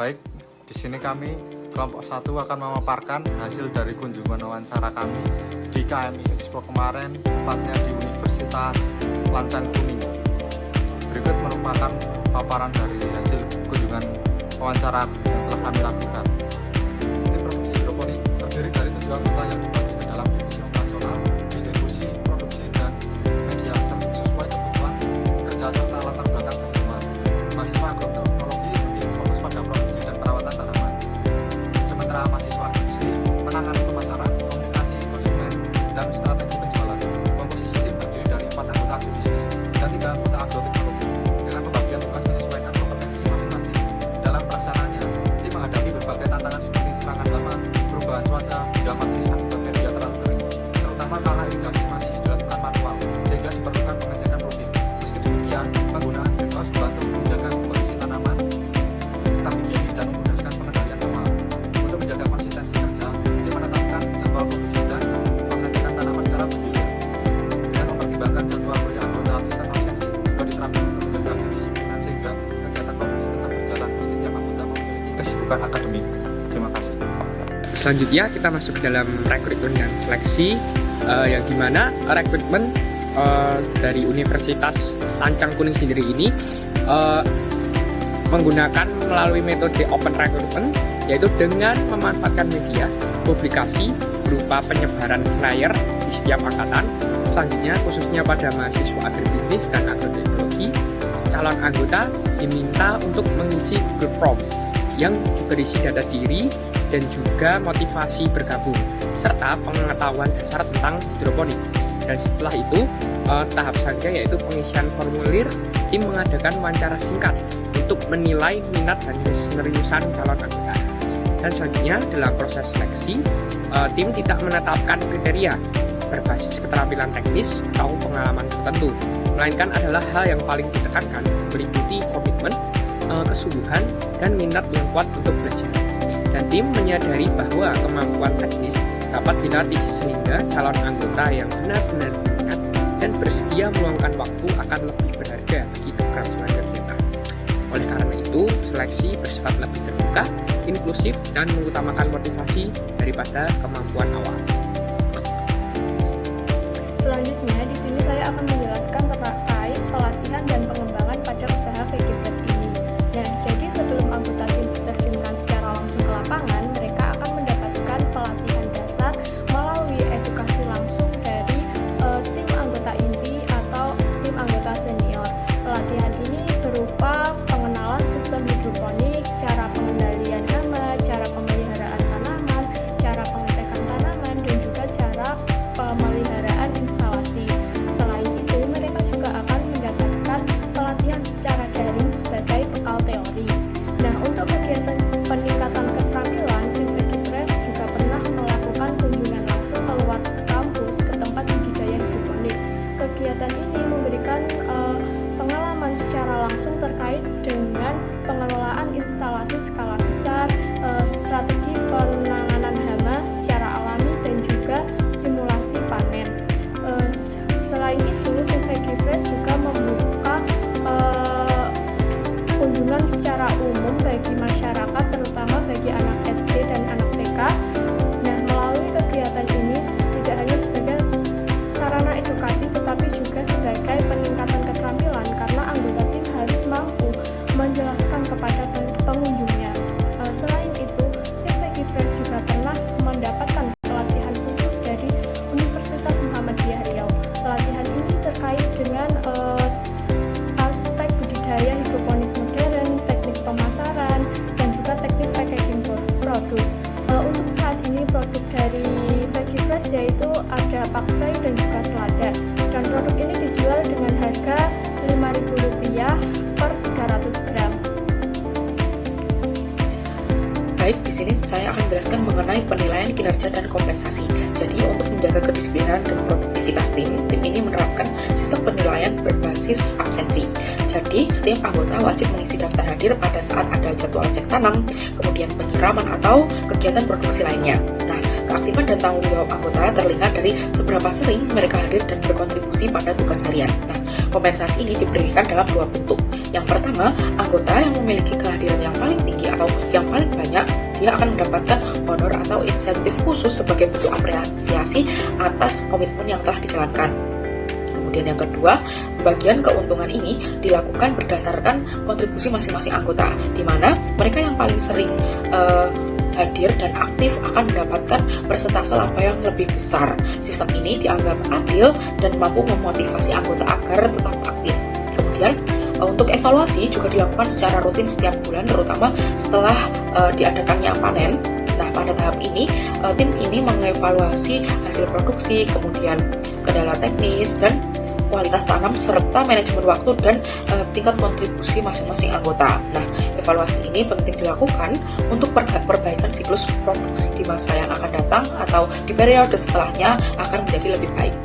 Baik, di sini kami kelompok 1 akan memaparkan hasil dari kunjungan wawancara kami di KMI Expo kemarin, tepatnya di Universitas Lancang Kuning. Berikut merupakan paparan dari hasil kunjungan wawancara yang telah kami lakukan. Tim produksi hidroponik terdiri dari 7 anggota yang dibagi ke dalam divisi operasional, distribusi, produksi, dan media sesuai kebutuhan kerja serta latar belakang keilmuan. Mahasiswa agroteknologi lebih fokus pada produksi dan perawatan tanaman, sementara mahasiswa bisnis menangani pemasaran, komunikasi, konsumen, dan strategi penjualan. Komposisi tim terdiri dari 4 anggota agribisnis dan 3 anggota agroteknologi dengan pembagian tugas menyesuaikan kompetensi masing-masing. Dalam pelaksanaannya, tim menghadapi berbagai tantangan seperti serangan hama, perubahan cuaca, hingga matriks akibat media terlalu kering, terutama karena irigasi masih dilakukan manual, sehingga diperlukan pengecekan rutin. Meski demikian, penggunaan greenhouse membantu menjaga kondisi tanaman tetap higienis dan memudahkan pengendalian hama. Untuk menjaga konsistensi kerja, tim menetapkan jadwal produksi dan pengecekan tanaman secara bergilir. Dengan mempertimbangkan jadwal beri anggota sistem absensi juga diterapkan untuk menjaga kedisiplinan sehingga kegiatan produksi tetap berjalan meski tiap anggota memiliki kesibukan akademik. Terima kasih. Selanjutnya kita masuk ke dalam rekrutmen dan seleksi, yang dimana rekrutmen dari Universitas Lancang Kuning sendiri ini menggunakan melalui metode open recruitment, yaitu dengan memanfaatkan media publikasi berupa penyebaran flyer di setiap angkatan. Selanjutnya khususnya pada mahasiswa agribisnis dan agroteknologi, calon anggota diminta untuk mengisi Google Form yang berisi data diri dan juga motivasi bergabung serta pengetahuan dasar tentang hidroponik. Dan setelah itu tahap selanjutnya yaitu pengisian formulir. Tim mengadakan wawancara singkat untuk menilai minat dan keseriusan calon anggota. Dan selanjutnya dalam proses seleksi, tim tidak menetapkan kriteria berbasis keterampilan teknis atau pengalaman tertentu, melainkan adalah hal yang paling ditekankan meliputi komitmen, kesungguhan, dan minat yang kuat untuk belajar. Dan tim menyadari bahwa kemampuan teknis dapat dilatih sehingga calon anggota yang benar-benar minat dan bersedia meluangkan waktu akan lebih berharga bagi keberlangsungan kerja. Oleh karena itu, seleksi bersifat lebih terbuka, inklusif, dan mengutamakan motivasi daripada kemampuan awal. Selanjutnya, di sini saya akan menjelaskan terkait pelatihan dan pengembangan pada usaha VGFresh ini. Nah, jadi sebelum anggota tim diterjunkan secara langsung ke lapangan, mereka akan mendapatkan pelatihan dasar melalui edukasi langsung dari tim anggota inti atau tim anggota senior. Pelatihan ini berupa pengenalan sistem hidroponik, cara pengendalian hama, cara pemeliharaan tanaman, cara pengecekan tanaman, dan juga cara pemeliharaan instalasi. Selain itu, mereka juga akan mendapatkan pelatihan secara daring sebagai bekal teori. Nah, untuk kegiatan peningkatan keterampilan, tim VGFresh juga pernah melakukan kunjungan langsung keluar kampus ke tempat budidaya hidroponik. Kegiatan ini memberikan pengalaman secara langsung terkait dengan pengelolaan instalasi skala besar, strategi penanganan hama secara alami, dan juga simulasi panen. Selain itu, tim VGFresh juga membuka kunjungan secara umum bagi masyarakat, terutama bagi anak SD dan anak TK. Nah, melalui kegiatan ini tidak hanya sebagai sarana edukasi, tetapi juga sebagai peningkatan keterampilan karena anggota tim harus mampu menjelaskan kepada pengunjungnya. Selain itu, tim VGFresh juga pernah mendapatkan pelatihan khusus dari Universitas Muhammadiyah Riau. Pelatihan ini terkait dengan aspek budidaya hidroponik modern, teknik pemasaran, dan juga teknik packaging produk. Untuk saat ini produk dari VGFresh yaitu ada pakcoy dan juga selada. Dan produk ini dijual dengan harga Rp5.000 per 300 gram. Baik, di sini saya akan menjelaskan mengenai penilaian kinerja dan kompensasi. Jadi, untuk menjaga kedisiplinan dan produktivitas tim ini menerapkan sistem penilaian berbasis absensi. Jadi, setiap anggota wajib mengisi daftar hadir pada saat ada jadwal cek tanam, kemudian penyiraman atau kegiatan produksi lainnya. Nah, keaktifan dan tanggung jawab anggota terlihat dari seberapa sering mereka hadir dan berkontribusi pada tugas harian. Nah, kompensasi ini diberikan dalam dua bentuk. Yang pertama, anggota yang memiliki kehadiran yang paling tinggi atau yang paling banyak, dia akan mendapatkan honor atau insentif khusus sebagai bentuk apresiasi atas komitmen yang telah dijalankan. Kemudian yang kedua, pembagian keuntungan ini dilakukan berdasarkan kontribusi masing-masing anggota, di mana mereka yang paling sering hadir dan aktif akan mendapatkan persentase laba yang lebih besar. Sistem ini dianggap adil dan mampu memotivasi anggota agar tetap aktif. Kemudian untuk evaluasi juga dilakukan secara rutin setiap bulan, terutama setelah diadakannya panen. Nah, pada tahap ini, tim ini mengevaluasi hasil produksi, kemudian kendala teknis, dan kualitas tanam, serta manajemen waktu dan tingkat kontribusi masing-masing anggota. Nah, evaluasi ini penting dilakukan untuk perbaikan siklus produksi di masa yang akan datang atau di periode setelahnya akan menjadi lebih baik.